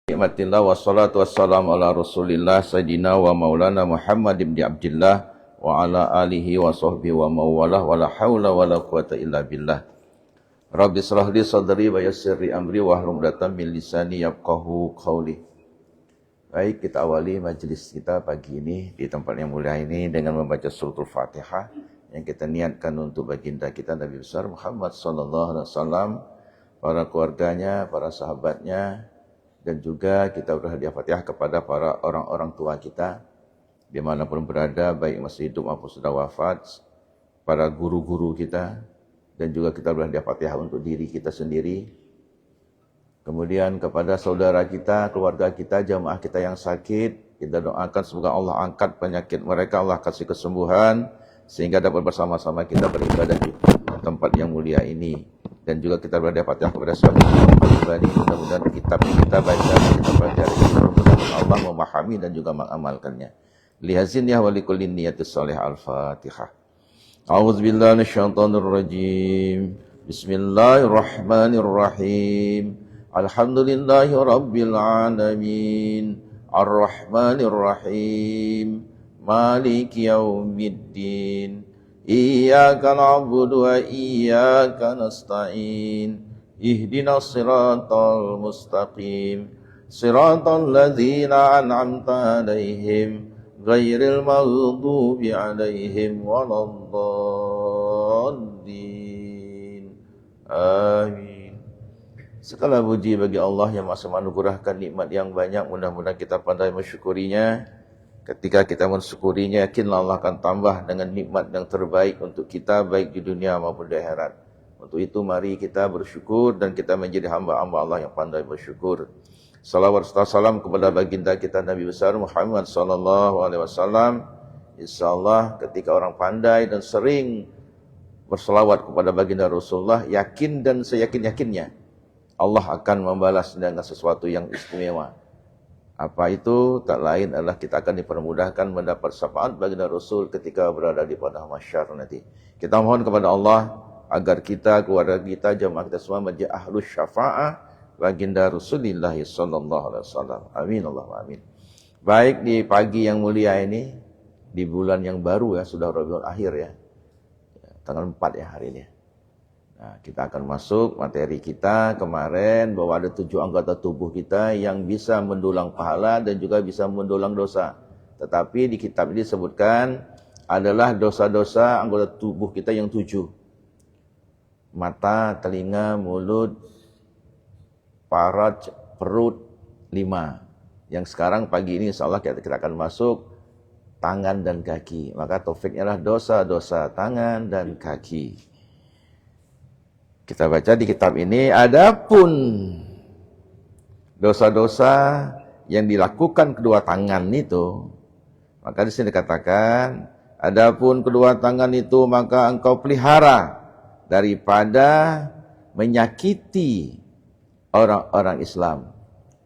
Nikmatillah wassalatu wassalamu ala rasulillah sayyidina wa maulana Muhammad ibn Abdillah wa ala alihi wa sahbihi wa mawalah wa la hawla wa la quwata illa billah. Rabbi shrah li sadri wa yassir li amri wa hlul 'uqdatam min lisani yafqahu qawli. Baik, kita awali majelis kita pagi ini di tempat yang mulia ini dengan membaca suratul Fatihah yang kita niatkan untuk baginda kita Nabi besar Muhammad sallallahu alaihi wasallam, para keluarganya, para sahabatnya, dan juga kita berhadiah Fatihah kepada para orang-orang tua kita dimanapun berada, baik masih hidup maupun sudah wafat, para guru-guru kita, dan juga kita berhadiah Fatihah untuk diri kita sendiri. Kemudian kepada saudara kita, keluarga kita, jamaah kita yang sakit, kita doakan semoga Allah angkat penyakit mereka, Allah kasih kesembuhan, sehingga dapat bersama-sama kita beribadah di tempat yang mulia ini. Dan juga kita berhadiah Fatihah kepada sahabat pribadi, mudah-mudahan kitab kita baca, kita pelajari, mudah-mudahan Allah memahami dan juga mengamalkannya. Lihazin ya walikulli niyatis salih al-Fatihah. A'udzubillahi minasyaitonir rajim. Bismillahirrahmanirrahim. Alhamdulillahi rabbil alamin. Ar-Rahmanir Rahim. Maliki yaumiddin. Iyyaka na'budu wa iyyaka nasta'in. Ihdinas siratal mustaqim. Siratal ladzina an'amta 'alaihim ghairil maghdubi 'alaihim waladdallin. Amin. Segala puji bagi Allah yang Maha menganugerahkan nikmat yang banyak, mudah-mudahan kita pandai mensyukurinya. Ketika kita mensyukurinya, yakinlah Allah akan tambah dengan nikmat yang terbaik untuk kita, baik di dunia maupun di akhirat. Untuk itu mari kita bersyukur dan kita menjadi hamba-hamba Allah yang pandai bersyukur. Salawat serta salam kepada baginda kita Nabi besar Muhammad sallallahu alaihi wasallam. Insyaallah ketika orang pandai dan sering berselawat kepada baginda Rasulullah, yakin dan seyakin-yakinnya Allah akan membalas dengan sesuatu yang istimewa. Apa itu? Tak lain adalah kita akan dipermudahkan mendapat syafaat baginda Rasul ketika berada di padang mahsyar nanti. Kita mohon kepada Allah agar kita, keluarga kita, jamaah kita semua menjadi ahlus syafa'ah baginda Rasulullah sallallahu alaihi wasallam. Amin Allahumma amin. Baik, di pagi yang mulia ini, di bulan yang baru ya, sudah Rabiul Akhir ya. Tanggal 4 ya hari ini. Nah, kita akan masuk materi kita kemarin bahwa ada 7 anggota tubuh kita yang bisa mendulang pahala dan juga bisa mendulang dosa. Tetapi di kitab ini disebutkan adalah dosa-dosa anggota tubuh kita yang 7. Mata, telinga, mulut, parat, perut, 5. Yang sekarang pagi ini insyaallah kita akan masuk tangan dan kaki. Maka taufiknya adalah dosa-dosa tangan dan kaki. Kita baca di kitab ini, adapun dosa-dosa yang dilakukan kedua tangan itu, maka di sini dikatakan, adapun kedua tangan itu maka engkau pelihara daripada menyakiti orang-orang Islam.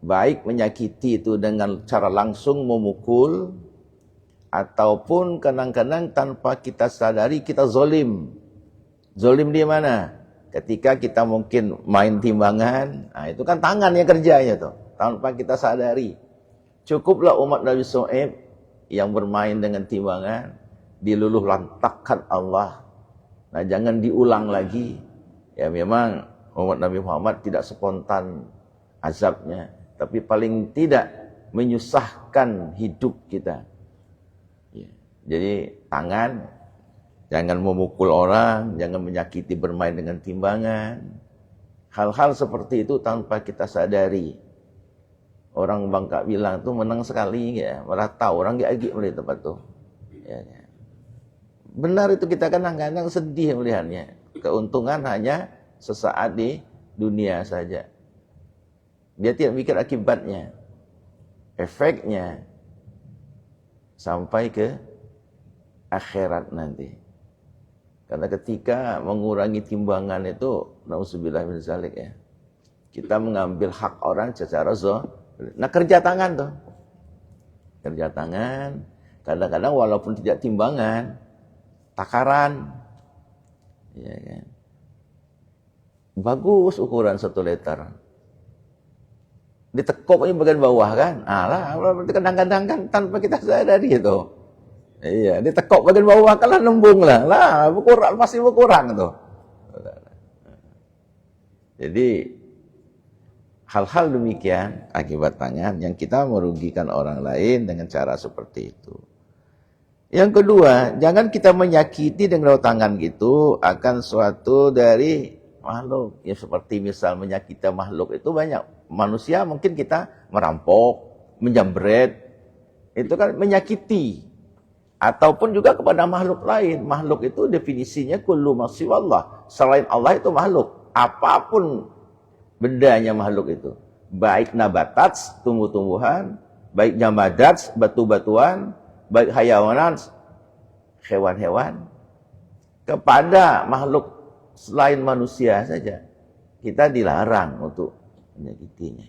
Baik menyakiti itu dengan cara langsung memukul, ataupun kadang-kadang tanpa kita sadari kita zolim. Zolim di mana? Ketika kita mungkin main timbangan, nah itu kan tangan yang kerjanya tuh, tanpa kita sadari. Cukuplah umat Nabi Shu'aib yang bermain dengan timbangan, diluluh lantakkan Allah. Nah jangan diulang lagi. Ya memang umat Nabi Muhammad tidak spontan azabnya, tapi paling tidak menyusahkan hidup kita. Ya. Jadi tangan, jangan memukul orang, jangan menyakiti, bermain dengan timbangan. Hal-hal seperti itu tanpa kita sadari. Orang Bangka bilang tuh menang sekali ya, malah tahu orang gak melihat tempat tuh. Ya, ya. Benar itu, kita kadang-kadang sedih melihatnya. Keuntungan hanya sesaat di dunia saja. Dia tidak mikir akibatnya, efeknya sampai ke akhirat nanti. Karena ketika mengurangi timbangan itu, na'udzubillah min dzalik ya, kita mengambil hak orang secara nah kerja tangan tuh. Kerja tangan, kadang-kadang walaupun tidak timbangan, takaran. Ya kan? Bagus ukuran 1 liter. ditekuknya bagian bawah kan. Alah, berarti kadang-kadang kan tanpa kita sadari itu. Iya, ditekuk bagian bawah kan nembung lah. Berkurang, pasti berkurang tuh. Jadi hal-hal demikian akibat tangan yang kita merugikan orang lain dengan cara seperti itu. Yang kedua, jangan kita menyakiti dengan tangan gitu akan suatu dari makhluk. Ya seperti misal menyakiti makhluk itu banyak. Manusia mungkin kita merampok, menjambret, itu kan menyakiti. Ataupun juga kepada makhluk lain. Makhluk itu definisinya kullu ma siwallah. Selain Allah itu makhluk. Apapun bendanya makhluk itu. Baik nabatat, tumbuh-tumbuhan, baik jamadat, batu-batuan, baik hayawanan, hewan-hewan. Kepada makhluk selain manusia saja, kita dilarang untuk menyakitinya.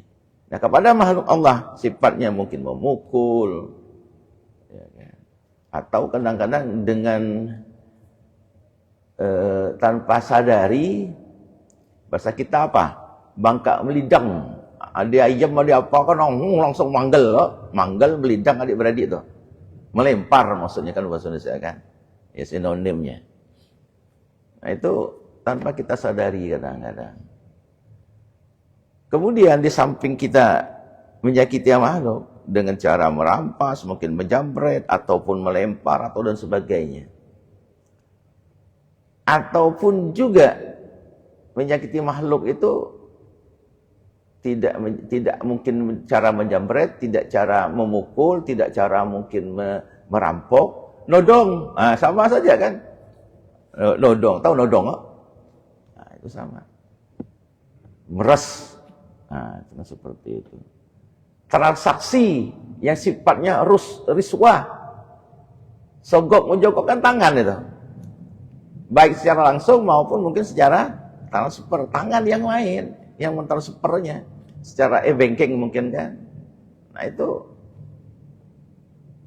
Nah, kepada makhluk Allah, sifatnya mungkin memukul, ya kan? Atau kadang-kadang dengan tanpa sadari, bahasa kita apa? Bangka melidang. Ada ayam, ada apa kan langsung manggel, manggel melidang adik-beradik itu. Melempar maksudnya kan bahasa Indonesia kan. Ya sinonimnya. Nah, itu tanpa kita sadari kadang-kadang. Kemudian di samping kita menyakiti makhluk dengan cara merampas, mungkin menjambret ataupun melempar atau dan sebagainya. Ataupun juga menyakiti makhluk itu tidak mungkin cara menjambret, tidak cara memukul, tidak cara mungkin merampok, nodong, sama saja kan? Nodong, tahu nodong? Nah, itu sama. Meres, itu seperti itu. Transaksi yang sifatnya riswah, sogok menjogokkan tangan itu, baik secara langsung maupun mungkin secara transfer tangan yang lain. Yang mentransfernya secara e-banking mungkin kan. Nah itu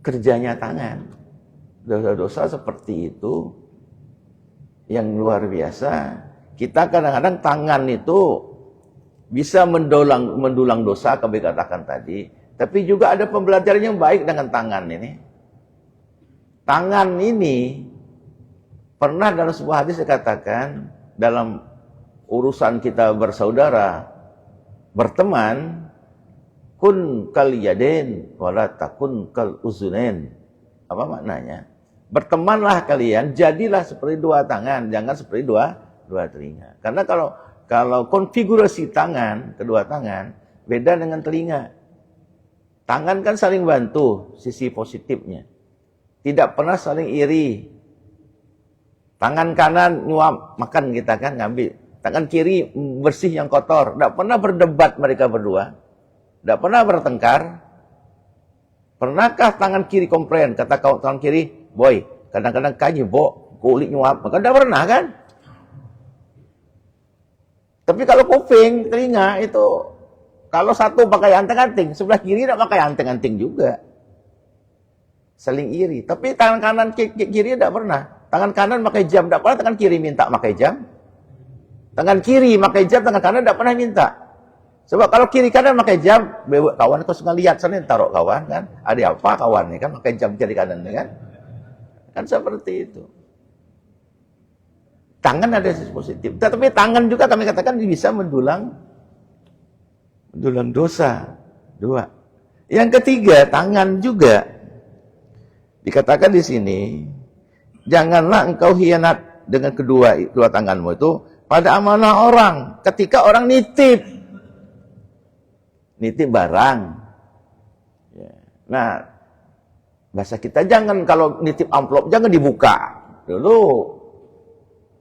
kerjanya tangan. Dosa-dosa seperti itu yang luar biasa. Kita kadang-kadang tangan itu bisa mendulang dosa, kami katakan tadi. Tapi juga ada pembelajaran yang baik dengan tangan ini. Tangan ini pernah dalam sebuah hadis dikatakan dalam urusan kita bersaudara, berteman, kun kal yadain wala takun kal uzunain. Apa maknanya? Bertemanlah kalian, jadilah seperti dua tangan, jangan seperti dua telinga. Karena kalau konfigurasi tangan, kedua tangan, beda dengan telinga. Tangan kan saling bantu, sisi positifnya. Tidak pernah saling iri. Tangan kanan nyuap, makan kita kan, ngambil. Tangan kiri bersih yang kotor. Tidak pernah berdebat mereka berdua. Tidak pernah bertengkar. Pernahkah tangan kiri komplain? Kata kau tangan kiri, boy, kadang-kadang kanyi, bo, kulit nyuap. Maka tidak pernah kan? Tapi kalau kuping, telinga itu, kalau satu pakai anting-anting, sebelah kiri tidak pakai anting-anting juga. Saling iri. Tapi tangan kanan kiri tidak pernah. Tangan kanan pakai jam, tidak pernah tangan kiri minta pakai jam. Tangan kiri pakai jam, tangan kanan tidak pernah minta. Sebab kalau kiri kanan pakai jam, kawan kau suka lihat sana taruh kawan kan. Ada apa kawan ini kan pakai jam kiri kanan kan. Kan seperti itu. Tangan ada sisi positif. Tetapi tangan juga kami katakan bisa mendulang dosa. Dua. Yang ketiga, tangan juga dikatakan di sini, janganlah engkau hianat dengan kedua tanganmu itu pada amanah orang. Ketika orang nitip barang. Nah, bahasa kita jangan kalau nitip amplop jangan dibuka dulu.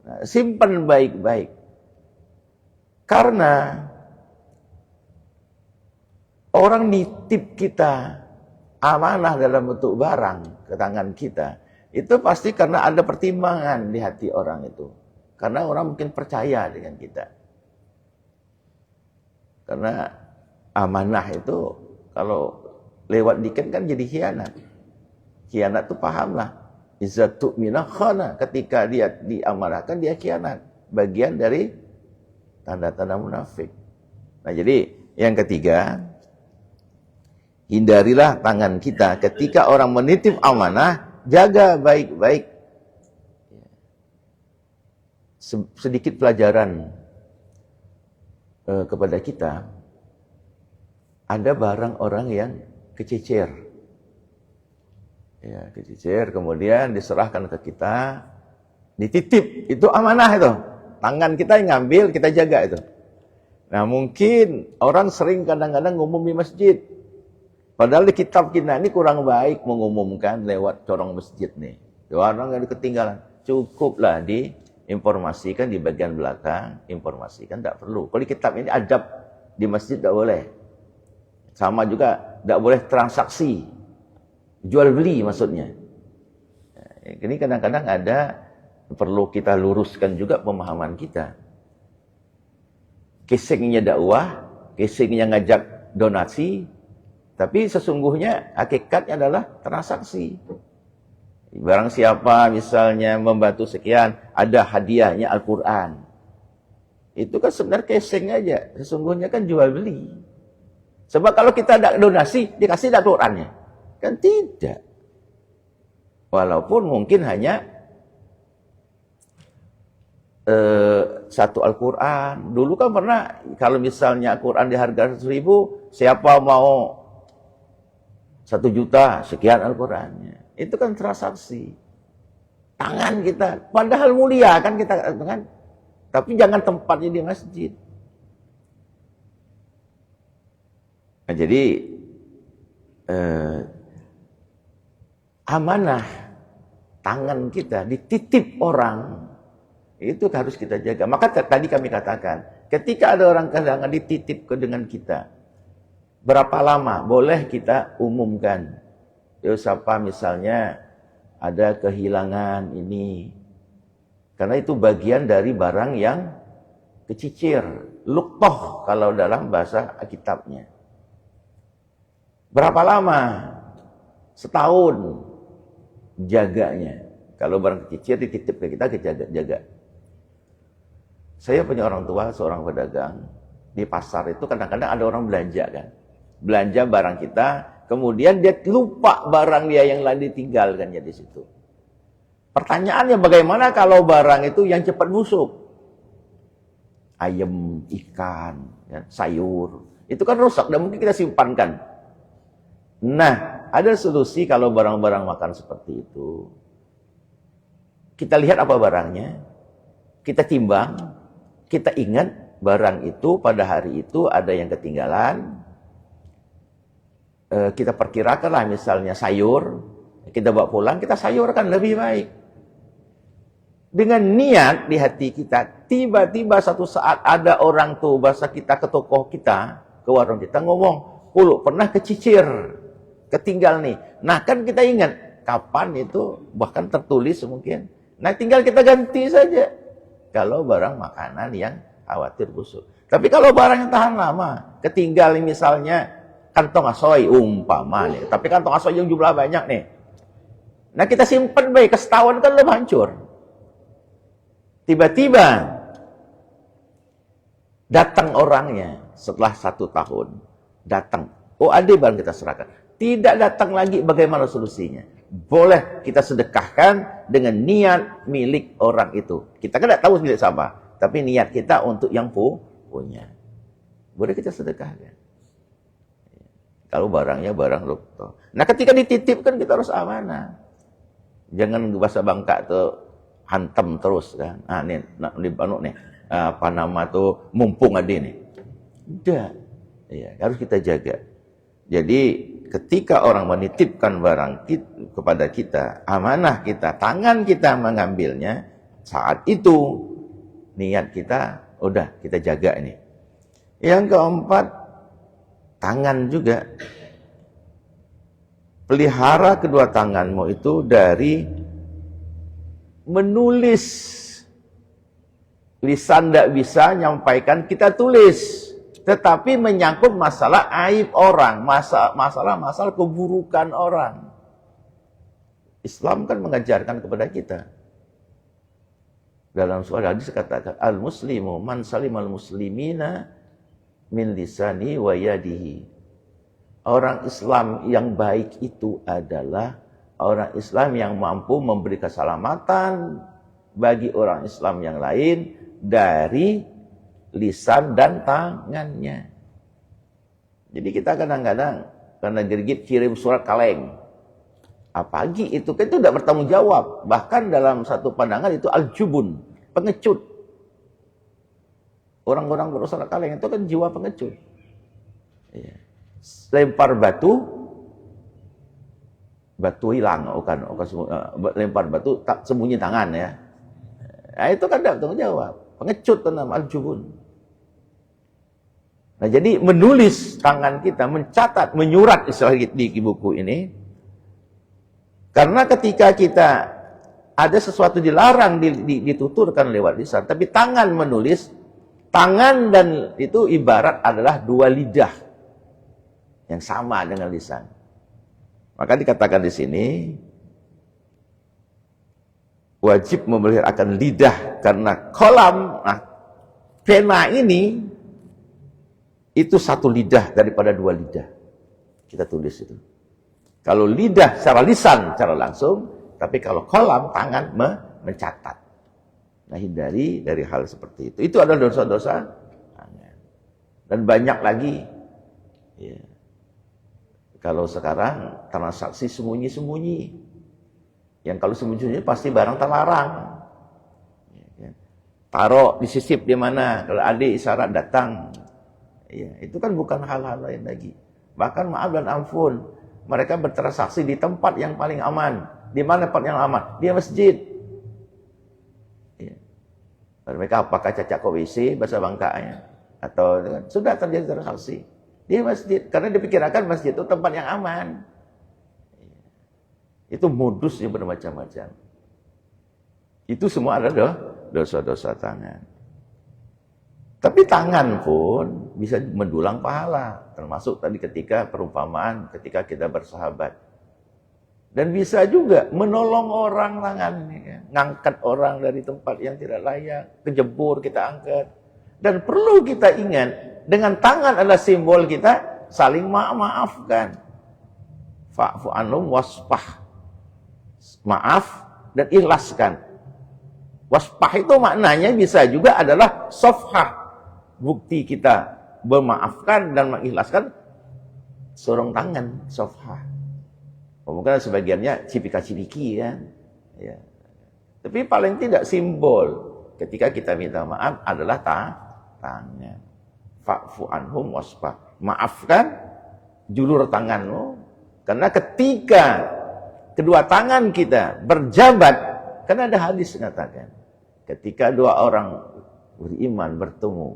Nah, simpan baik-baik. Karena orang nitip kita amanah dalam bentuk barang ke tangan kita, itu pasti karena ada pertimbangan di hati orang itu. Karena orang mungkin percaya dengan kita. Karena amanah itu kalau lewat dikit kan jadi khianat. Khianat itu pahamlah. Iza tu'mina khana. Ketika dia diamanahkan dia khianat. Bagian dari tanda-tanda munafik. Nah jadi yang ketiga, hindarilah tangan kita ketika orang menitip amanah, jaga baik-baik. Sedikit pelajaran kepada kita, ada barang orang yang kececer, ya kececer, kemudian diserahkan ke kita, dititip, itu amanah itu, tangan kita yang ngambil, kita jaga itu. Nah mungkin orang sering kadang-kadang ngumum di masjid, padahal di kitab kita ini kurang baik mengumumkan lewat corong masjid nih, orang yang ketinggalan, cukuplah diinformasikan di bagian belakang, informasikan, tidak perlu. Kalau di kitab ini adab di masjid tidak boleh. Sama juga tidak boleh transaksi, jual beli maksudnya. Ini kadang-kadang ada, perlu kita luruskan juga pemahaman kita. Casingnya dakwah, casingnya ngajak donasi, tapi sesungguhnya hakikatnya adalah transaksi. Barang siapa misalnya membantu sekian, ada hadiahnya Al-Quran. Itu kan sebenarnya casing aja, sesungguhnya kan jual beli. Sebab kalau kita ada donasi, dikasih Al-Qurannya. Kan tidak. Walaupun mungkin hanya satu Al-Quran. Dulu kan pernah, kalau misalnya Al-Quran di harga 100.000, siapa mau 1 juta, sekian Al-Qurannya. Itu kan transaksi. Tangan kita, padahal mulia kan kita, kan? Tapi jangan tempatnya di masjid. Nah, jadi amanah tangan kita dititip orang, itu harus kita jaga. Maka tadi kami katakan, ketika ada orang kadang dititip dengan kita, berapa lama boleh kita umumkan? Siapa misalnya ada kehilangan ini, karena itu bagian dari barang yang kecicir, luqtah kalau dalam bahasa kitabnya. Berapa lama? Setahun jaganya. Kalau barang kecicir dititip ke kita jaga. Saya punya orang tua, seorang pedagang. Di pasar itu kadang-kadang ada orang belanja kan. Belanja barang kita, kemudian dia lupa barang dia yang lain ditinggalkannya di situ. Pertanyaannya bagaimana kalau barang itu yang cepat busuk? Ayam, ikan, ya, sayur. Itu kan rusak, dan mungkin kita simpankan. Nah, ada solusi kalau barang-barang makan seperti itu. Kita lihat apa barangnya, kita timbang, kita ingat barang itu pada hari itu ada yang ketinggalan. Kita perkirakanlah misalnya sayur, kita bawa pulang, kita sayurkan lebih baik. Dengan niat di hati kita, tiba-tiba satu saat ada orang tuh, bahasa kita ke toko kita, ke warung kita ngomong, pernah kecicir, ketinggal nih. Nah kan kita ingat kapan itu, bahkan tertulis mungkin. Nah tinggal kita ganti saja. Kalau barang makanan yang khawatir busuk. Tapi kalau barang yang tahan lama, ketinggal misalnya kantong asoy umpama nih. Tapi kantong asoy yang jumlah banyak nih. Nah kita simpan baik, setahun kan belum hancur. Tiba-tiba datang orangnya setelah 1 tahun. Datang. Oh ada barang kita serahkan. Tidak datang lagi, bagaimana solusinya? Boleh kita sedekahkan dengan niat milik orang itu. Kita kan tidak tahu milik siapa, tapi niat kita untuk yang punya. Boleh kita sedekahkan. Kalau barangnya barang luqtah. Nah ketika dititipkan kita harus amanah. Jangan bahasa Bangka tuh hantam terus kan. Nih apa nama tuh mumpung ada nih. Tidak. Ya, harus kita jaga. Jadi ketika orang menitipkan barang kepada kita, amanah kita, tangan kita mengambilnya, saat itu niat kita udah kita jaga ini. Yang keempat, tangan juga. Pelihara kedua tanganmu itu dari menulis. Lisan tidak bisa nyampaikan, kita tulis. Tetapi menyangkut masalah aib orang, masalah keburukan orang. Islam kan mengajarkan kepada kita. Dalam surah hadis katakan, al-muslimu man salimal muslimina min lisani wa yadihi. Orang Islam yang baik itu adalah orang Islam yang mampu memberi keselamatan bagi orang Islam yang lain dari lisan dan tangannya. Jadi kita kadang-kadang karena gergit kirim surat kaleng. Apalagi itu kan itu tidak bertanggung jawab. Bahkan dalam satu pandangan itu al-jubun, pengecut. Orang-orang berusaha kaleng itu kan jiwa pengecut. Ya. Lempar batu hilang, lempar batu tak sembunyi tangan ya. Nah, itu kan tidak bertanggung jawab. Pengecut nama al-jubun. Nah, jadi menulis tangan kita, mencatat, menyurat istilah di buku ini. Karena ketika kita ada sesuatu dilarang dituturkan lewat lisan, tapi tangan menulis, tangan dan itu ibarat adalah dua lidah yang sama dengan lisan. Maka dikatakan di sini wajib memeliharakan lidah karena kolam, pena ini itu satu lidah daripada dua lidah. Kita tulis itu. Kalau lidah secara lisan, secara langsung, tapi kalau kolam, tangan mencatat. Nah, hindari dari hal seperti itu. Itu adalah dosa-dosa tangan. Dan banyak lagi. Ya. Kalau sekarang transaksi sembunyi-sembunyi. Yang kalau sembunyi-sembunyi pasti barang terlarang. Ya. Taruh, disisip di mana. Kalau adik isyarat datang. Ya, itu kan bukan hal-hal lain lagi. Bahkan maaf dan ampun. Mereka bertransaksi di tempat yang paling aman. Di mana tempat yang aman? Di masjid. Ya. Mereka apakah cacak ke WC, bahasa bangkanya. Atau sudah terjadi transaksi. Di masjid. Karena dipikirkan masjid itu tempat yang aman. Ya. Itu modusnya bermacam-macam. Itu semua adalah dosa-dosa tangan. Tapi tangan pun bisa mendulang pahala. Termasuk tadi ketika perumpamaan, ketika kita bersahabat. Dan bisa juga menolong orang tangan. Ya. Ngangkat orang dari tempat yang tidak layak. Kejebur kita angkat. Dan perlu kita ingat, dengan tangan adalah simbol kita saling maafkan. Fa'fu anhum waspah. Maaf dan ikhlaskan. Waspah itu maknanya bisa juga adalah sofhah. Bukti kita memaafkan dan mengikhlaskan sorong tangan, sofha. Mungkin sebagiannya cipika-cipiki kan. Ya. Tapi paling tidak simbol ketika kita minta maaf adalah tangan. Fa'fu anhum wasfah. Maafkan julur tanganmu. Karena ketika kedua tangan kita berjabat, kan ada hadis mengatakan, ketika dua orang beriman bertemu,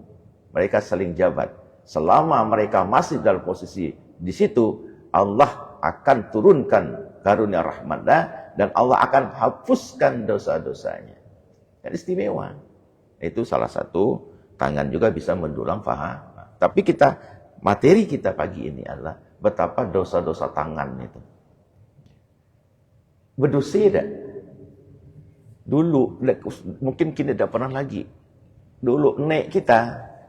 mereka saling jabat. Selama mereka masih dalam posisi di situ, Allah akan turunkan karunia rahmatnya dan Allah akan hapuskan dosa-dosanya. Jadi istimewa. Itu salah satu tangan juga bisa mendulang pahala. Tapi materi kita pagi ini adalah betapa dosa-dosa tangan itu. Berdosa tidak? Dulu, mungkin kini tidak pernah lagi. Dulu nek kita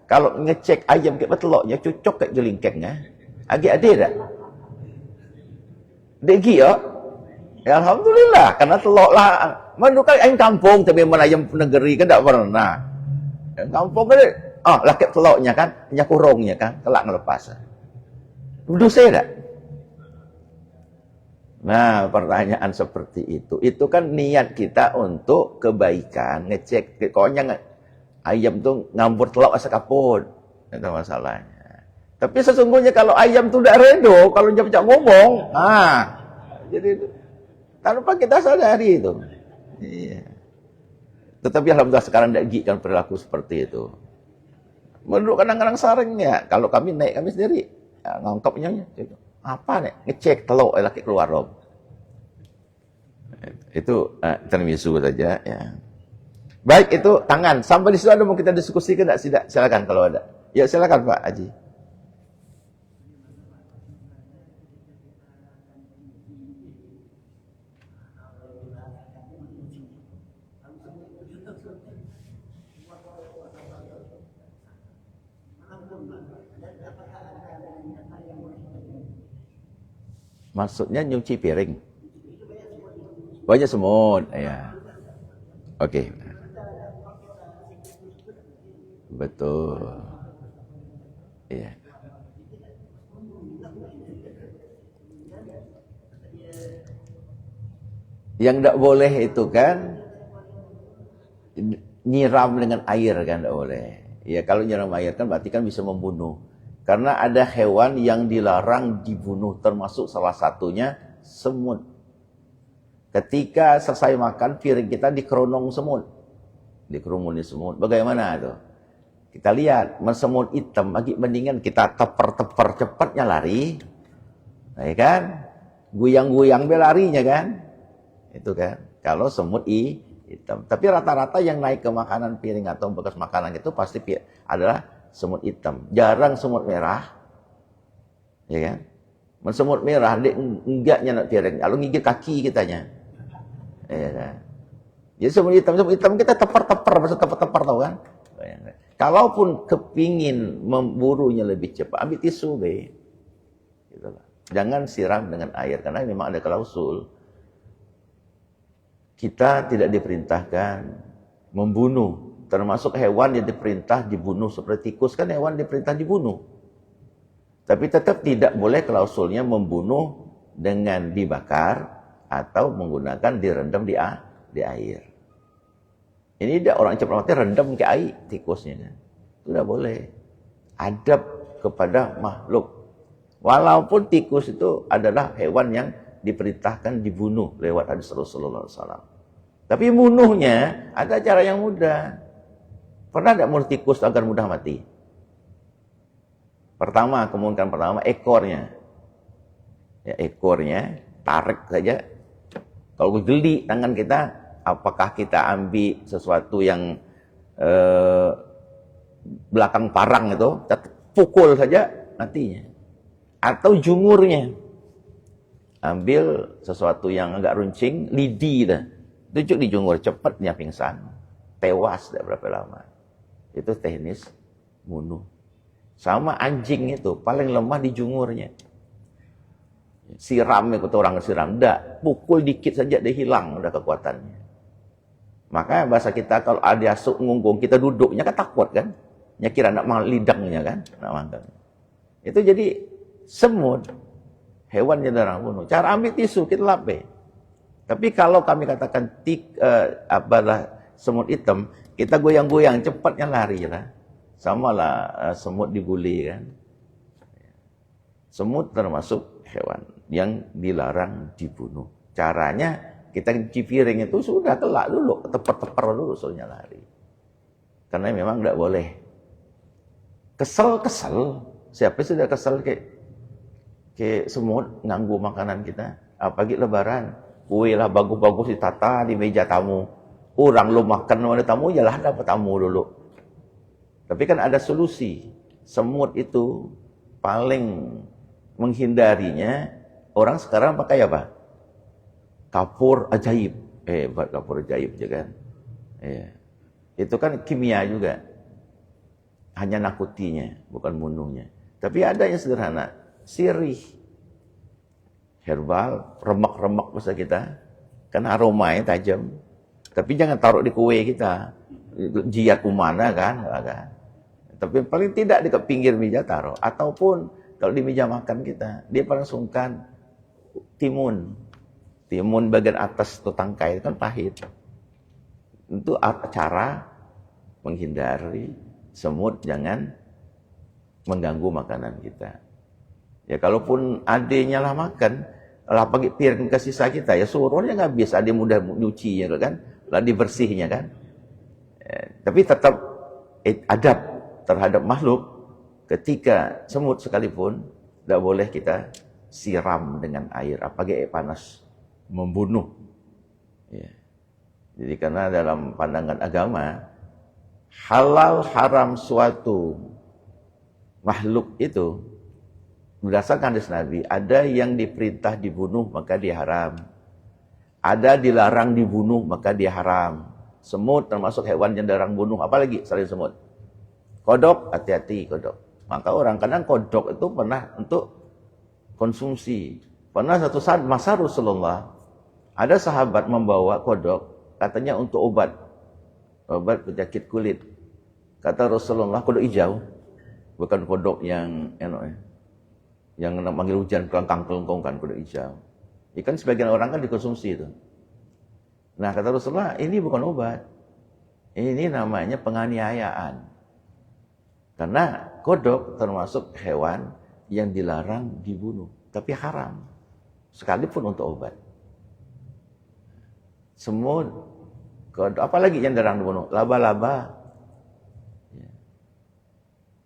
kalau ngecek ayam ke teloknya cocok ke jelingkengnya. Agak ada tak? Degi ya? Ya alhamdulillah karena telok lah. Mana kan ayam kampung tapi mana ayam negeri kan tak pernah. Ayam kampung kan laki teloknya kan, punya kurungnya kan, telak ngelepas. Berdosa tak? Nah, pertanyaan seperti itu kan niat kita untuk kebaikan, ngecek pokoknya ayam tuh ngambur telok asa kaput. Itu masalahnya. Tapi sesungguhnya kalau ayam tuh tidak redo, kalau dia ngomong, jadi tanpa kita sadari itu. Iya. Tetapi alhamdulillah sekarang tidak kan perilaku seperti itu. Menurut kadang-kadang saringnya, kalau kami naik kami sendiri, ya, ngangkapnya apa nih? Ngecek telok laki keluar rob. Itu termisu saja ya. Baik, itu tangan. Sampai di situ ada mau kita diskusikan tidak? Silakan kalau ada. Ya silakan Pak Haji. Maksudnya nyuci piring. Banyak semut, ya. Oke. Betul. Iya. Yang tidak boleh itu kan nyiram dengan air kan tidak boleh. Ya kalau nyiram air kan berarti kan bisa membunuh. Karena ada hewan yang dilarang dibunuh, termasuk salah satunya semut. Ketika selesai makan, piring kita dikeronong semut. Dikerumuni semut. Bagaimana tuh? Kita lihat, semut hitam, lagi mendingan kita teper-teper cepatnya lari. Ya kan? Guyang-guyang belarinya kan? Itu kan. Kalau semut hitam. Tapi rata-rata yang naik ke makanan piring atau bekas makanan itu pasti adalah semut hitam. Jarang semut merah. Ya kan? Semut merah dia enggaknya nak piring. Kalau gigit kaki kitanya. Ya kan? Jadi semut hitam kita teper-teper, maksud teper-teper tahu kan? Kalaupun kepingin memburunya lebih cepat, ambil tisu be. Gitu lah. Jangan siram dengan air karena memang ada klausul. Kita tidak diperintahkan membunuh, termasuk hewan yang diperintah dibunuh seperti tikus kan hewan diperintah dibunuh. Tapi tetap tidak boleh klausulnya membunuh dengan dibakar atau menggunakan direndam di air. Ini dia orang cepat mati rendam ke air tikusnya kan. Itu tidak boleh. Adab kepada makhluk. Walaupun tikus itu adalah hewan yang diperintahkan dibunuh lewat hadis Rasulullah SAW. Tapi bunuhnya ada cara yang mudah. Pernah tidak mulut tikus agar mudah mati? Pertama, kemungkinan pertama ekornya. Ya, ekornya tarik saja. Kalau geli tangan kita, apakah kita ambil sesuatu yang belakang parang itu, kita pukul saja matinya. Atau jumurnya. Ambil sesuatu yang agak runcing, lidi dah. Tujuk di jumur, cepatnya pingsan. Tewas tidak berapa lama. Itu teknis bunuh. Sama anjing itu, paling lemah di jumurnya. Siram ikut orang siram, enggak, pukul dikit saja dia hilang udah kekuatannya. Maka bahasa kita kalau ada asuk ngunggung kita duduknya kan takut kan, kira nak lidangnya kan, nak makan. Itu jadi semut hewan yang darah bunuh. Cara ambil tisu kita lap. Tapi kalau kami katakan semut hitam, kita goyang-goyang cepatnya lari lah. Samalah semut dibuli kan. Semut termasuk hewan yang dilarang dibunuh. Caranya kita cuci piring itu sudah kelak dulu, teper-teper dulu soalnya lari. Karena memang tidak boleh. Kesel. Siapa sudah kesel kayak semut nganggu makanan kita. Apalagi lebaran, kue lah bagus-bagus ditata di meja tamu. Orang lu makan ada tamu, yalah dapat tamu dulu. Tapi kan ada solusi. Semut itu paling menghindarinya. Orang sekarang pakai apa? Kapur ajaib. Hebat kapur ajaib juga kan. Itu kan kimia juga. Hanya nakutinya, bukan bunuhnya. Tapi ada yang sederhana. Sirih. Herbal, remak-remak bahasa kita. Kan aromanya tajam. Tapi jangan taruh di kue kita. Jiat umana kan. Tapi paling tidak di pinggir meja taruh. Ataupun kalau di meja makan kita, dia paling sungkan timun. Timun bagian atas itu tangkai itu kan pahit. Itu cara menghindari semut jangan mengganggu makanan kita. Ya kalaupun adenya lah makan, lah pakai piring ke sisa kita, ya suruhnya nggak bisa, ade mudah nyuci ya kan, lah dibersihnya kan. Tapi tetap adab terhadap makhluk. Ketika semut sekalipun, tidak boleh kita siram dengan air, apalagi air panas, membunuh. Ya. Jadi karena dalam pandangan agama, halal haram suatu makhluk itu, berdasarkan hadis Nabi, ada yang diperintah dibunuh, maka dia haram. Ada dilarang dibunuh, maka dia haram. Semut termasuk hewan yang dilarang bunuh, apalagi selain semut. Kodok, hati-hati kodok. Maka orang kadang kodok itu pernah untuk konsumsi. Pernah satu saat masa Rasulullah, ada sahabat membawa kodok, katanya untuk obat penyakit kulit. Kata Rasulullah, kodok hijau, bukan kodok yang yang manggil hujan kelengkang-kelengkong kan, kodok hijau. Ikan sebagian orang kan dikonsumsi itu. Nah kata Rasulullah, ini bukan obat, ini namanya penganiayaan. Karena kodok termasuk hewan yang dilarang dibunuh, tapi haram, sekalipun untuk obat. Semut, kodok, apalagi yang dilarang dibunuh? Laba-laba.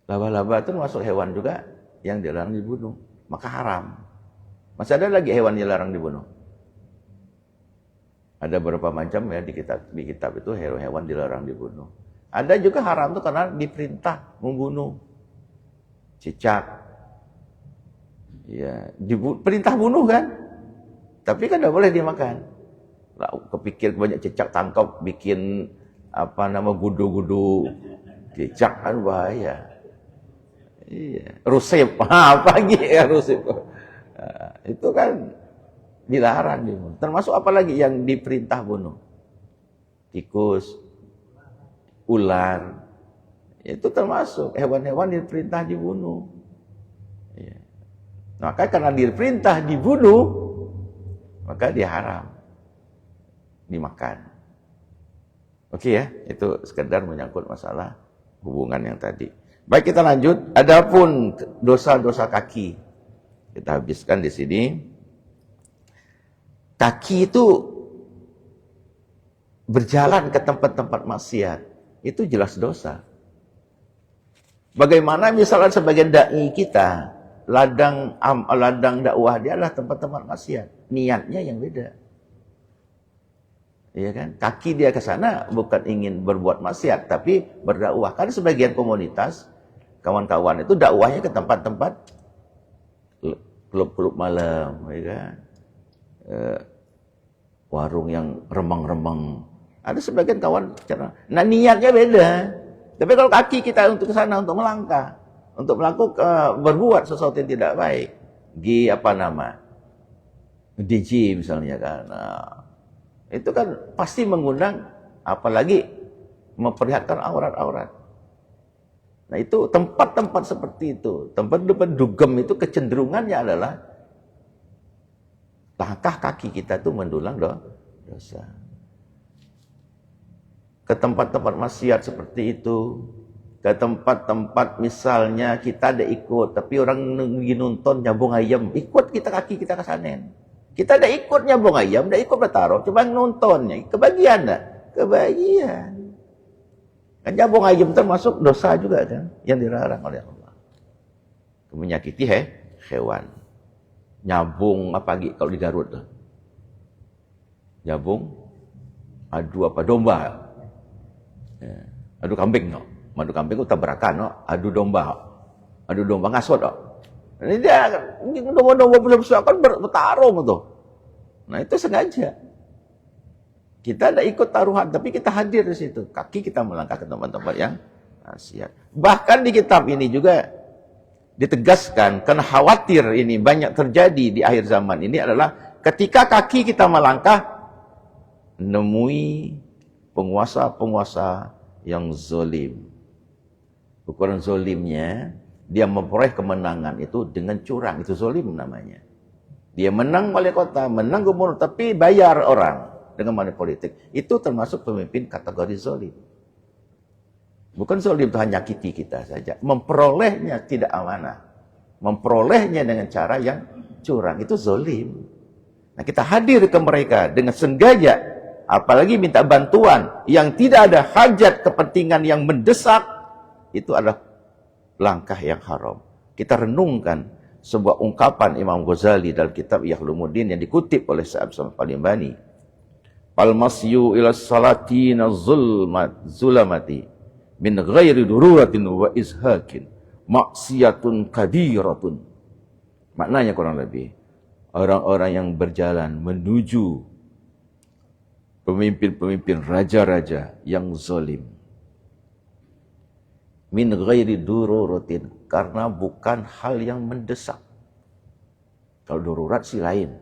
Laba-laba itu termasuk hewan juga yang dilarang dibunuh, maka haram. Masih ada lagi hewan yang dilarang dibunuh. Ada beberapa macam ya di kitab itu hewan dilarang dibunuh. Ada juga haram itu karena diperintah membunuh. Cicak. Ya, perintah bunuh kan? Tapi kan tidak boleh dimakan. Lah, kepikir banyak cicak tangkap bikin gudu-gudu cicak kan bahaya. Iya, rusep. Apa lagi ya rusep? Nah, itu kan dilarang dibunuh. Termasuk apalagi yang diperintah bunuh? Tikus, ular. Itu termasuk hewan-hewan diperintah dibunuh. Ya. Maka karena diperintah dibunuh, maka dia haram dimakan. Oke ya, itu sekedar menyangkut masalah hubungan yang tadi. Baik, kita lanjut. Adapun dosa-dosa kaki, kita habiskan di sini. Kaki itu berjalan ke tempat-tempat maksiat, itu jelas dosa. Bagaimana misalnya sebagian dai kita, ladang dakwah dia adalah tempat-tempat maksiat, niatnya yang beda. Iya kan? Kaki dia ke sana bukan ingin berbuat maksiat, tapi berdakwah. Kan sebagian komunitas, kawan-kawan itu dakwahnya ke tempat-tempat klub-klub malam, ya kan? Warung yang remang-remang. Ada sebagian kawan, nah niatnya beda. Tapi kalau kaki kita untuk ke sana, untuk melangkah, untuk melakukan berbuat sesuatu yang tidak baik, DJ misalnya kan, nah, itu kan pasti mengundang, apalagi memperlihatkan aurat-aurat. Nah itu tempat-tempat seperti itu, tempat-tempat dugem itu kecenderungannya adalah langkah kaki kita itu mendulang dosa. Ke tempat-tempat maksiat seperti itu, ke tempat-tempat misalnya kita ada ikut, tapi orang nonton nyambung ayam, ikut kita kaki kita ke sana. Kita ada ikut nyambung ayam, ada ikut bertaruh, cuma nontonnya, kebagian enggak? Kebagian. Kan nyambung ayam termasuk dosa juga kan, yang dilarang oleh Allah. Menyakiti hewan. Nyambung pagi kalau di Garut tuh. Nyambung adu domba. Ya. Adu kambing no. Madu kambing itu tabrakan no. Adu domba ngasut no. Ini dia domba-domba besar kan bertarung tuh. Nah itu sengaja. Kita ada ikut taruhan, tapi kita hadir di situ. Kaki kita melangkah ke tempat-tempat yang maksiat. Bahkan di kitab ini juga ditegaskan, karena khawatir ini banyak terjadi di akhir zaman ini adalah ketika kaki kita melangkah, nemui penguasa-penguasa yang zolim. Ukuran zolimnya, dia memperoleh kemenangan itu dengan curang, itu zolim namanya. Dia menang wali kota, menang gubernur, tapi bayar orang dengan money politik. Itu termasuk pemimpin kategori zolim. Bukan zolim itu hanya nyakiti kita saja. Memperolehnya tidak amanah. Memperolehnya dengan cara yang curang. Itu zolim. Nah kita hadir ke mereka dengan sengaja. Apalagi minta bantuan. Yang tidak ada hajat kepentingan yang mendesak. Itu adalah langkah yang haram. Kita renungkan sebuah ungkapan Imam Ghazali dalam kitab Ihya Ulumuddin yang dikutip oleh Syekh Abdul Al-Bani. Al-masyu ila salatina zulamati. Min ghairi dururatin wa izhakin maksiatun kabiratun. Maknanya kurang lebih, orang-orang yang berjalan menuju pemimpin-pemimpin raja-raja yang zalim, min ghairi dururatin, karena bukan hal yang mendesak. Kalau darurat sih lain.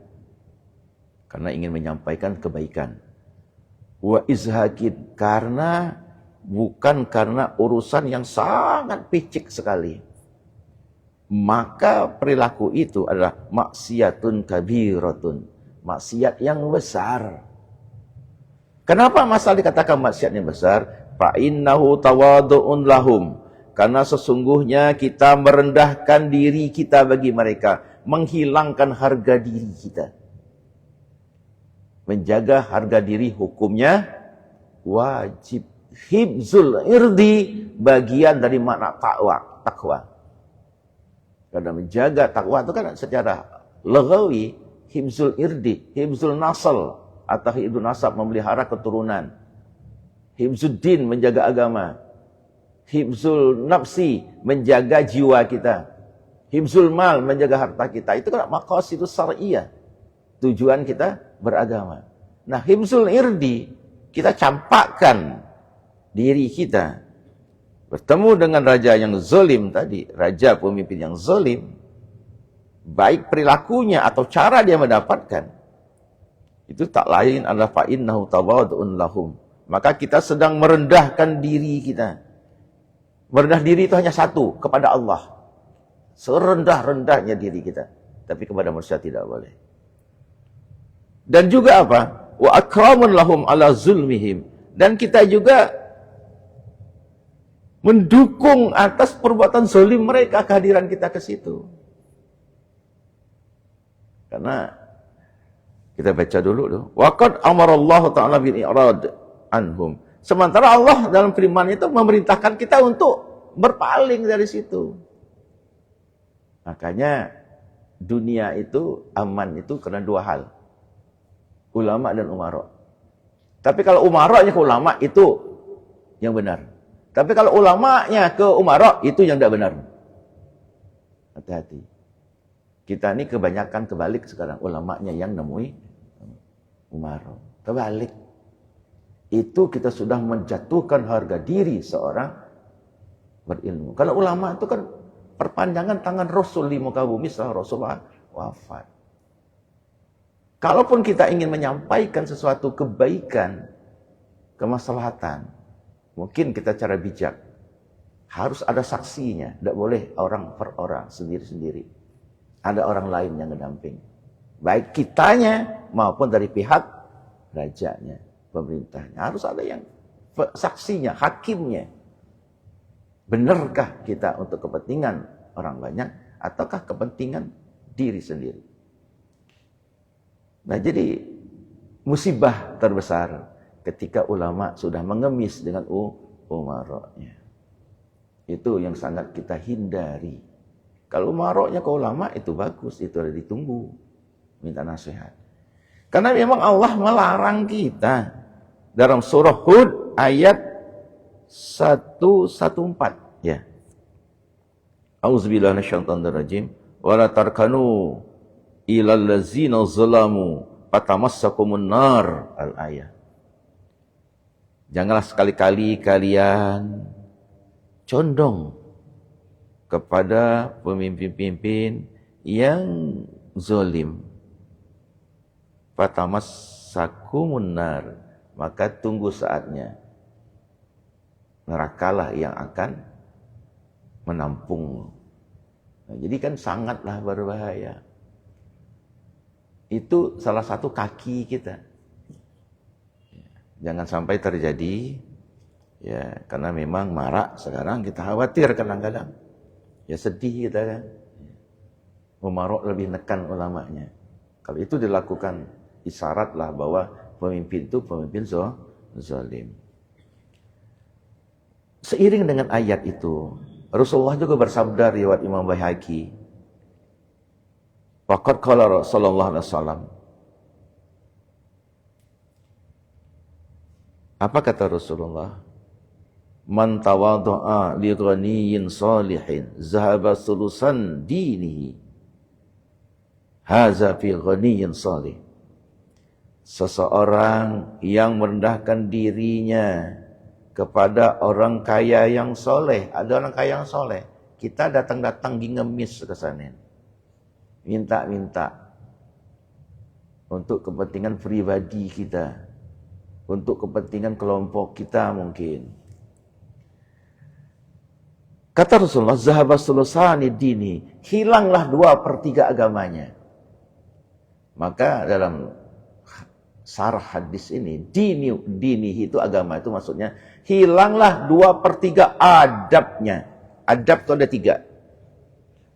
Karena ingin menyampaikan kebaikan. Wa izhaqin, bukan karena urusan yang sangat picik sekali. Maka perilaku itu adalah maksiatun kabiratun, maksiat yang besar. Kenapa masalah dikatakan maksiat yang besar? Fa innahu tawadu'un lahum, karena sesungguhnya kita merendahkan diri kita bagi mereka, menghilangkan harga diri kita. Menjaga harga diri hukumnya wajib. Hibzul irdi, bagian dari makna takwa. Karena menjaga takwa itu kan secara lagawi, hibzul irdi, hibzul nasal, atau hibzul nasab, memelihara keturunan. Hibzuddin, menjaga agama. Hibzul nafsi, menjaga jiwa kita. Hibzul mal, menjaga harta kita. Itu kan maqasidus syar'iyyah, tujuan kita beragama. Nah, hibzul irdi, kita campakkan diri kita. Bertemu dengan raja yang zalim tadi, raja pemimpin yang zalim, baik perilakunya atau cara dia mendapatkan, itu tak lain adalah fa innahu tawaddu'un lahum. Maka kita sedang merendahkan diri kita. Merendah diri itu hanya satu, kepada Allah. Serendah-rendahnya diri kita. Tapi kepada manusia tidak boleh. Dan juga apa? Wa akramun lahum ala zulmihim. Dan kita juga mendukung atas perbuatan zalim mereka, kehadiran kita ke situ. Karena kita baca dulu tuh. Waqad amarallahu ta'ala bil i'rad anhum. Sementara Allah dalam firman itu memerintahkan kita untuk berpaling dari situ. Makanya dunia itu aman itu karena dua hal. Ulama dan umara. Tapi kalau umaranya ke ulama itu yang benar. Tapi kalau ulamanya ke umara, itu yang tidak benar. Hati-hati. Kita ini kebanyakan kebalik sekarang. Ulamanya yang nemui umara. Kebalik. Itu kita sudah menjatuhkan harga diri seorang berilmu. Kalau ulama itu kan perpanjangan tangan Rasul di muka bumi setelah Rasulullah wafat. Kalaupun kita ingin menyampaikan sesuatu kebaikan, kemaslahatan, mungkin kita cara bijak. Harus ada saksinya. Tidak boleh orang per orang, sendiri-sendiri. Ada orang lain yang mendamping. Baik kitanya maupun dari pihak rajanya, pemerintahnya. Harus ada yang saksinya, hakimnya. Benarkah kita untuk kepentingan orang banyak ataukah kepentingan diri sendiri? Nah, jadi musibah terbesar ketika ulama sudah mengemis dengan umaroknya. Itu yang sangat kita hindari. Kalau umaroknya ke ulama itu bagus, itu ada ditunggu. Minta nasihat. Karena memang Allah melarang kita. Dalam surah Hud ayat 114. Ya. Auzubillahi minasyaitonir rajim. Wala tarkanu ilal ladzina zalamu fatamassakumun nar al-ayat. Janganlah sekali-kali kalian condong kepada pemimpin-pemimpin yang zalim. Fatamassakumun nar, maka tunggu saatnya nerakalah yang akan menampung. Nah, jadi kan sangatlah berbahaya. Itu salah satu kaki kita. Jangan sampai terjadi, ya, karena memang marak sekarang, kita khawatir kadang-kadang. Ya sedih kita kan. Umarok lebih nekan ulamanya. Kalau itu dilakukan, isyaratlah bahwa pemimpin itu pemimpin zalim. Seiring dengan ayat itu, Rasulullah juga bersabda riwayat Imam Baihaqi. Faqad qala Rasulullah sallallahu alaihi wasallam. Apa kata Rasulullah? Man tawadha'a li ghaniyyin salihin zahaba sulusan dinihi. Haza fi ghaniyyin salih. Seseorang yang merendahkan dirinya kepada orang kaya yang soleh. Ada orang kaya yang soleh. Kita datang-datang ngemis ke sana. minta-minta untuk kepentingan pribadi kita, untuk kepentingan kelompok kita mungkin. Kata Rasulullah, zahaba sulusani dini, hilanglah 2/3 agamanya. Maka dalam sarah hadis ini, dini itu agama, itu maksudnya hilanglah 2/3 adabnya. Adab itu ada 3.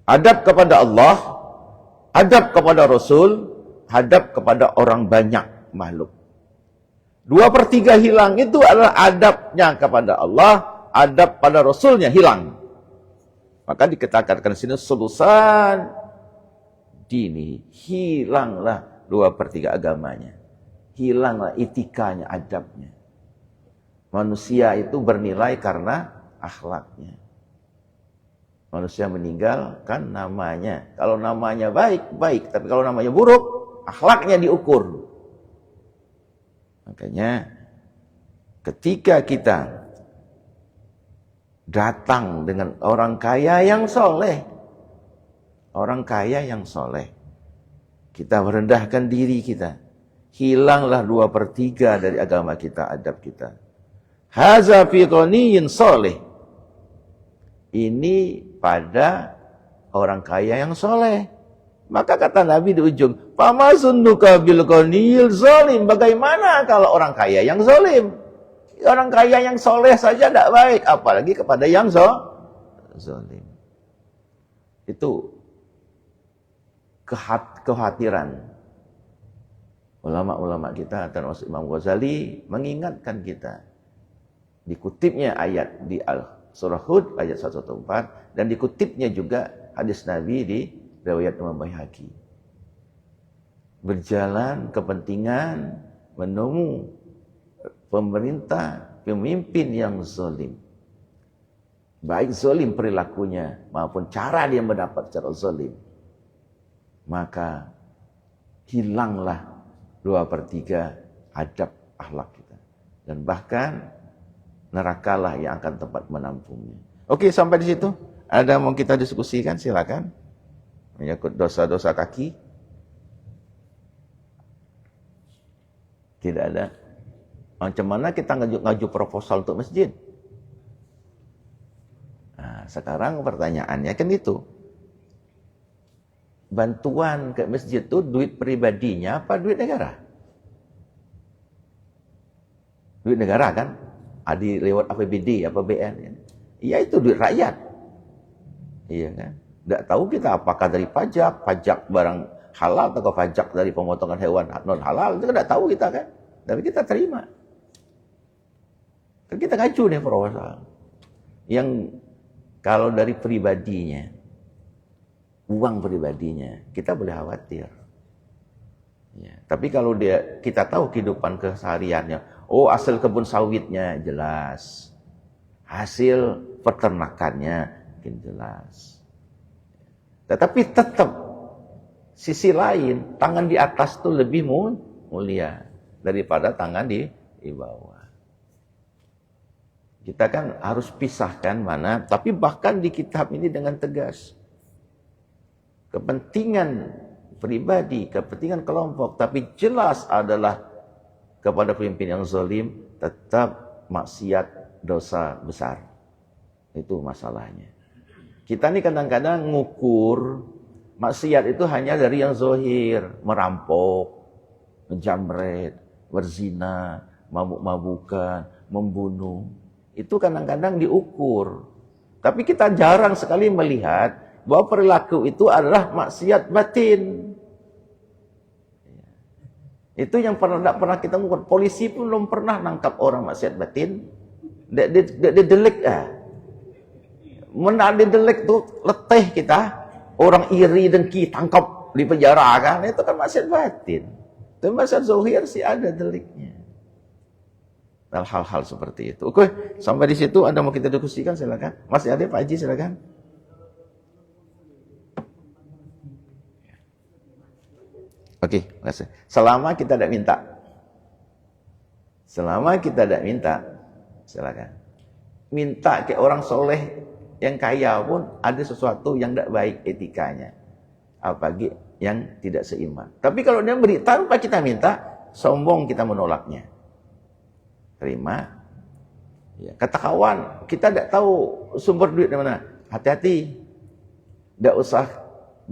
Adab kepada Allah, adab kepada Rasul, adab kepada orang banyak makhluk. 2/3 hilang itu adalah adabnya kepada Allah, adab pada Rasulnya hilang. Maka dikatakan di sini sulusan dini, hilanglah 2/3 agamanya. Hilanglah etikanya, adabnya. Manusia itu bernilai karena akhlaknya. Manusia meninggal kan namanya. Kalau namanya baik, baik. Tapi kalau namanya buruk, akhlaknya diukur. Makanya ketika kita datang dengan orang kaya yang soleh, orang kaya yang soleh, kita merendahkan diri kita, hilanglah 2/3 dari agama kita, adab kita. Haza fi ghaniyin soleh, ini pada orang kaya yang soleh. Maka kata Nabi di ujung, fama sunnuka bil ghaniyil zalim, bagaimana kalau orang kaya yang zalim? Orang kaya yang soleh saja tidak baik, apalagi kepada yang zalim. Itu kekhawatiran ulama-ulama kita, termasuk Imam Ghazali, mengingatkan kita. Dikutipnya ayat di Surah Hud ayat 114, dan dikutipnya juga hadis Nabi di riwayat Imam Baihaqi. Berjalan kepentingan menemu pemerintah, pemimpin yang zalim. Baik zalim perilakunya maupun cara dia mendapat secara zalim. Maka hilanglah 2/3 adab akhlak kita. Dan bahkan nerakalah yang akan tempat menampungnya. Oke, sampai di situ. Ada mau kita diskusikan, silakan. Menyangkut dosa-dosa kaki. Tidak ada. Macam mana kita ngaju proposal untuk masjid? Nah, sekarang pertanyaannya kan itu. Bantuan ke masjid itu duit pribadinya apa duit negara? Duit negara kan? Adi lewat APBD, APBN. Iya, itu duit rakyat. Iya kan? Tidak tahu kita apakah dari pajak barang halal atau pajak dari pemotongan hewan non halal, itu tidak tahu kita kan? Tapi kita terima. Kan kita ngacu nih proposal. Yang kalau dari pribadinya, uang pribadinya, kita boleh khawatir. Ya. Tapi kalau kita tahu kehidupan kesehariannya, oh hasil kebun sawitnya jelas, hasil peternakannya mungkin jelas. Tetapi tetap sisi lain, tangan di atas itu lebih mulia daripada tangan di bawah. Kita kan harus pisahkan mana, tapi bahkan di kitab ini dengan tegas. Kepentingan pribadi, kepentingan kelompok, tapi jelas adalah kepada pemimpin yang zalim, tetap maksiat dosa besar. Itu masalahnya. Kita ini kadang-kadang ngukur maksiat itu hanya dari yang zahir, merampok, menjamret, berzina, mabuk-mabukan, membunuh. Itu kadang-kadang diukur. Tapi kita jarang sekali melihat bahwa perilaku itu adalah maksiat batin. Itu yang tidak pernah kita ukur. Polisi pun belum pernah nangkap orang maksiat batin. Dia delik Mana delik tuh letih kita. Orang iri dengki tangkap di penjara kan. Itu kan maksiat batin. Tapi maksiat zahir sih ada deliknya. Hal-hal seperti itu. Oke, sampai di situ ada mau kita diskusikan, silakan. Masih ada Pak Haji, silakan. Oke, makasih. Selama kita tidak minta. Selama kita tidak minta, silakan. Minta ke orang soleh yang kaya pun ada sesuatu yang tidak baik etikanya. apalagi yang tidak seiman. Tapi kalau dia beri tanpa kita minta, sombong kita menolaknya. Terima. Ya, kata kawan, kita tidak tahu sumber duit dari mana. Hati-hati. Tidak usah,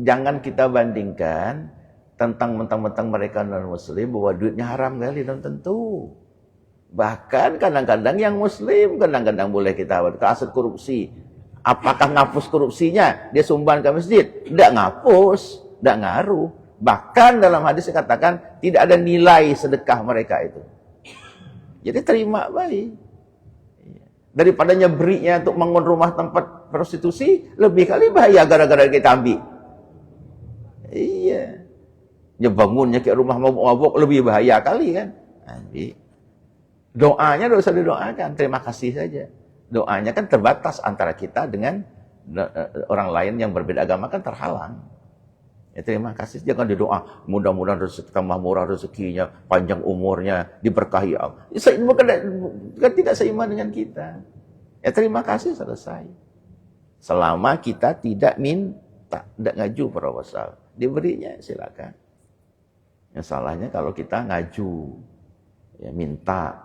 jangan kita bandingkan tentang mentang-mentang mereka non-muslim bahwa duitnya haram kali, dan tentu. Bahkan kadang-kadang yang muslim, kadang-kadang boleh kita kasus korupsi. Apakah ngapus korupsinya? Dia sumbang ke masjid? Tidak ngapus, tidak ngaruh. Bahkan dalam hadis dikatakan tidak ada nilai sedekah mereka itu. Jadi terima baik. Daripada nyeberinya untuk bangun rumah tempat prostitusi, lebih kali bahaya gara-gara kita ambil. Iya. Nyebangunnya kayak rumah mabuk-mabuk lebih bahaya kali kan. Ambil. Doanya tidak usah didoakan, terima kasih saja. Doanya kan terbatas antara kita dengan orang lain yang berbeda agama, kan terhalang. Ya, terima kasih, jangan didoa mudah-mudahan rezeki tambah murah rezekinya, panjang umurnya, diberkahi Allah. Kan tidak seiman dengan kita. Ya terima kasih, selesai. Selama kita tidak minta, tidak ngaju proposal, diberinya silakan. Yang salahnya kalau kita ngaju, ya minta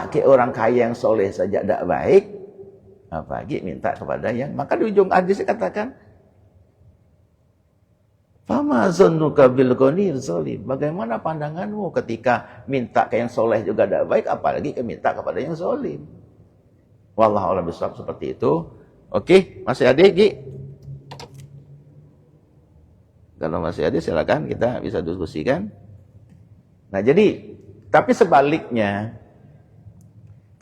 ke orang kaya yang soleh saja tidak baik, apalagi minta kepada yang, maka di ujung hadis katakan, fama zannuka bil ghaniyil zalim. Bagaimana pandanganmu ketika minta ke yang soleh juga tidak baik, apalagi minta kepada yang zalim. Wallahu a'lam bishawab, seperti itu. Oke, masih ada Gi? Kalau masih ada silakan kita bisa diskusikan. Nah, jadi tapi sebaliknya,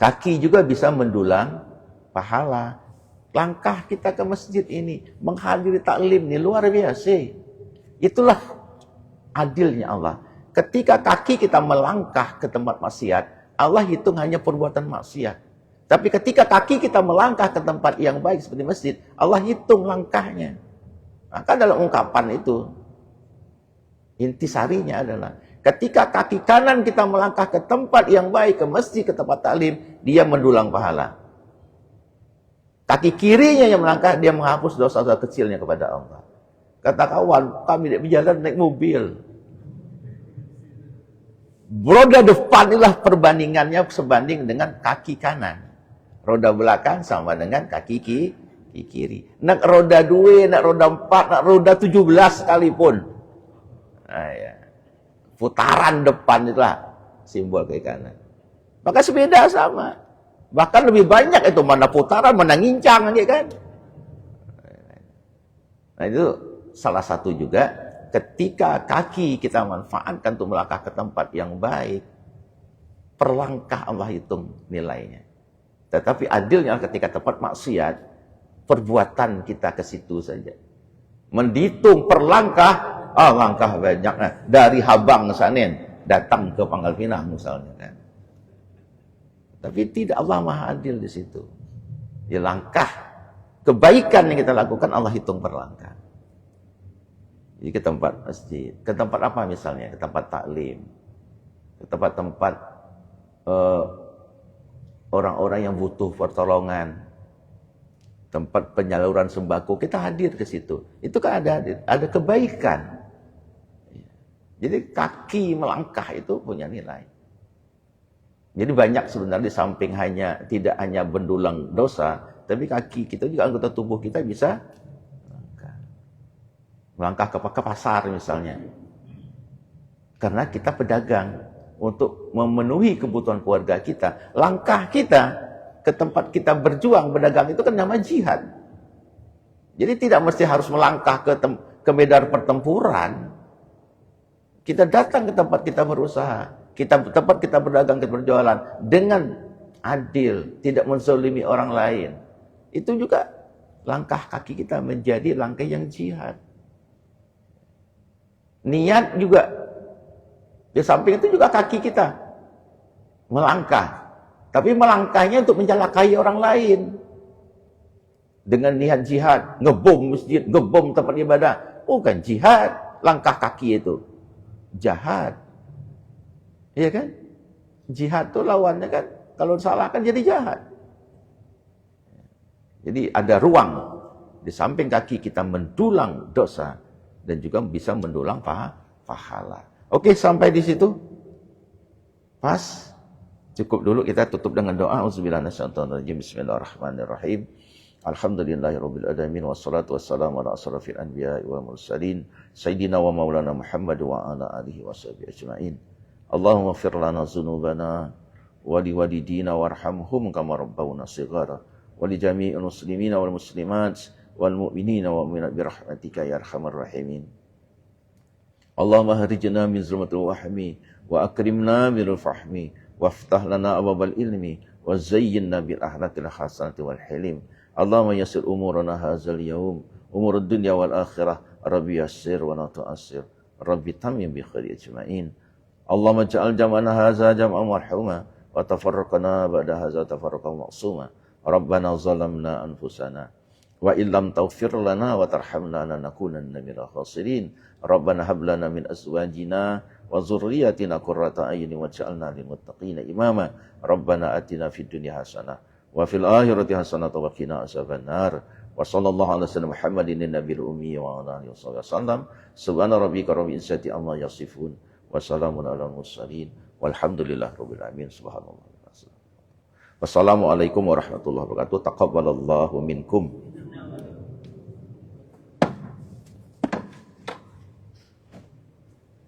kaki juga bisa mendulang pahala. Langkah kita ke masjid ini, menghadiri taklim ini luar biasa. Itulah adilnya Allah. Ketika kaki kita melangkah ke tempat maksiat, Allah hitung hanya perbuatan maksiat. Tapi ketika kaki kita melangkah ke tempat yang baik seperti masjid, Allah hitung langkahnya. Maka dalam ungkapan itu, intisarinya adalah, ketika kaki kanan kita melangkah ke tempat yang baik, ke masjid, ke tempat taklim, dia mendulang pahala. Kaki kirinya yang melangkah, dia menghapus dosa-dosa kecilnya kepada Allah. Kata kawan, kami tidak berjalan naik mobil. Roda depan inilah perbandingannya sebanding dengan kaki kanan. Roda belakang sama dengan kaki kiri. Nak roda 2, nak roda 4, nak roda 17 sekalipun. Nah, ya. Putaran depan itulah simbol kaki kanan. Maka sepeda sama. Bahkan lebih banyak itu, mana putaran, mana ngincang, kan? Nah, itu salah satu juga ketika kaki kita manfaatkan untuk melangkah ke tempat yang baik, per langkah Allah hitung nilainya. Tetapi adilnya ketika tempat maksiat, perbuatan kita ke situ saja. Menditung per langkah, langkah banyak. Nah, dari Habang Sanin datang ke Pangkal Pinang misalnya kan. Tapi tidak, Allah Maha Adil di situ. Di langkah kebaikan yang kita lakukan Allah hitung per langkah. Jadi ke tempat masjid, ke tempat apa misalnya? Ke tempat taklim, ke tempat-tempat orang-orang yang butuh pertolongan, tempat penyaluran sembako, kita hadir ke situ. Itu kan ada kebaikan. Jadi kaki melangkah itu punya nilai. Jadi banyak sebenarnya di samping tidak hanya mendulang dosa, tapi kaki kita juga, anggota tubuh kita bisa melangkah ke pasar misalnya. Karena kita pedagang, untuk memenuhi kebutuhan keluarga kita, langkah kita ke tempat kita berjuang berdagang itu kan nama jihad. Jadi tidak mesti harus melangkah ke medan pertempuran. Kita datang ke tempat kita berusaha, tempat kita berdagang, kita berjualan dengan adil, tidak menzalimi orang lain. Itu juga langkah kaki kita menjadi langkah yang jihad. Niat juga, di samping itu juga kaki kita melangkah, tapi melangkahnya untuk mencelakai orang lain dengan niat jihad, ngebom masjid, ngebom tempat ibadah. Bukan jihad, langkah kaki itu jahat. Iya kan? Jihad itu lawannya kan, kalau salah kan jadi jahat. Jadi ada ruang di samping kaki kita mendulang dosa, dan juga bisa mendulang pahala. Oke, sampai di situ. Pas. Cukup dulu, kita tutup dengan doa. Auzubillahi minasyaitonir rajim. Bismillahirrahmanirrahim. Alhamdulillahirabbil alamin wassalatu wassalamu ala asrofil anbiya'i wal mursalin sayyidina wa maulana Muhammad wa ala alihi washabihi ajmain. Allahumma ighfir lana dzunubana wa liwalidina warhamhum kama rabbawna shighara wa li jami'il muslimina wal muslimat wal mu'minina wal mu'minat bi rahmatika ya arhamar rahimin. Allahumma harijna min zulmatil wahmi wa akrimna bil fahmi waftah lana abwabal ilmi wa zayyinna bil ahlatil hasanati wal hilim. Allahumma yassir umurana hadzal yaum umurud dunya wal akhirah rabbi yassir wa la tu'assir rabbi tamim bi khairi ajmain. Allahumma ja'al jam'ana hadza jam'an marhuma wa tafarraqana ba'da hadza tafarruqan ma'suma. Rabbana zalamna anfusana wa illam taghfir lana wa tarhamna lanakunanna minal khasirin. Rabbana hab lana min azwajina wa dzurriyyatina qurrata a'yunin waj'alna lil muttaqina imama. Rabbana atina fid dunya hasanah wa fil akhirati hasanah wa qina azabannar. Wa sallallahu ala sayyidina Muhammadin nabiyil ummi wa ala alihi wasallam. Subhana rabbika rabbil izzati amma yasifun wa salamun alal mursalin walhamdulillahi rabbil alamin. Subhanallah. Wassalamualaikum warahmatullahi wabarakatuh. Taqabbalallahu minkum.